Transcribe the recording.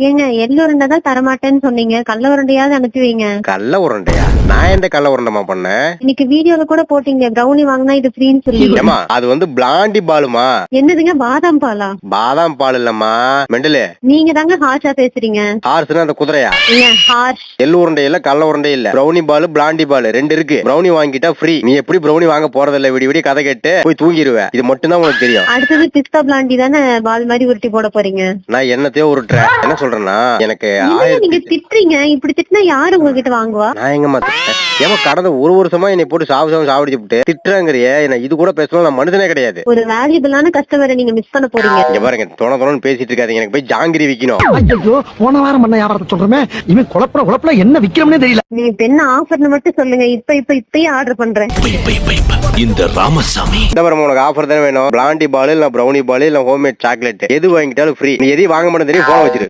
ஏங்க எள்ளு உருண்டை தான் தரமாட்டேன்னு சொன்னீங்க. கடல உருண்டையாவது அனுப்பி வைங்க. கல்ல உருண்டையா? நான் எந்த கல்ல உருண்டைமா பண்ணேன்? இன்னைக்கு வீடியோல கூட போட்டீங்க ப்ரௌனி வாங்கினா இது ஃப்ரீன்னு சொல்லி. ஏமா அது வந்து பிளாண்டி பாலுமா? என்னதுங்க பாதாம் பாலா? பாதாம் பால் இல்லம்மா மெண்டலு. நீங்க தாங்க ஹார்ஷா பேசுறீங்க. ஹார்ஸ்னா அந்த குதிரையா? ஏங்க ஹார்ஷ். எள்ளு உருண்டை இல்ல கல்ல உருண்டை இல்ல. ப்ரௌனி பால் பிளாண்டி பால் ரெண்டு இருக்கு. ப்ரௌனி வாங்கிட்டா ஃப்ரீ. நீ எப்படி ப்ரௌனி வாங்க போறதில்ல, விடி விடி கதை கேட்டு போய் தூங்கிடுவ. இது மட்டும் தான் உனக்கு தெரியும். அடுத்தது பிஸ்தா பிளாண்டி தானே பால் மாதிரி உருட்டி போட போறீங்க. நான் என்னத்தையோ உருட்டுறேன். என்ன சொல்றேன்னா எனக்கு இல்லைங்க, நீங்க திட்டுறீங்க. இப்படி திட்டினா யாரு உங்ககிட்ட வாங்குவா? நான் எங்கம்மா திட்டேன்? ஏமா கடந்த ஒரு வருஷமா என்னை போட்டு சாவடிச்சு விட்டு திட்டுறாங்கறியே. என்ன இது கூட பேசலாம், நான் மனுஷனே கிடையாது. ஒரு வேல்யூபிளான கஸ்டமரை நீங்க மிஸ் பண்ண போறீங்க. இங்க பாருங்க, தொண பேசிட்டு இருக்காதீங்க. எனக்கு போய் ஜாங்கிரி விக்கணும். ஐயோ, போன வாரம் பண்ண வியாபாரத்தை சொல்றமே, இவன் குழப்பல என்ன விக்கிறோம்னே தெரியல. நீங்க இப்ப என்ன ஆஃபர்னு மட்டும் சொல்லுங்க. இப்பயே ஆர்டர் பண்றேன். இந்த ராமசாமி இந்த பாருங்க, உனக்கு ஆஃபர் தானே வேணும். பிளாண்டி பால் இல்ல ப்ரௌனி பால் இல்ல ஹோம்மேட் சாக்லேட் எது வாங்கிட்டாலும் ஃப்ரீ. நீ எதையும் வாங்க மாட்டேன் தெரியும். போன வச்சிரு.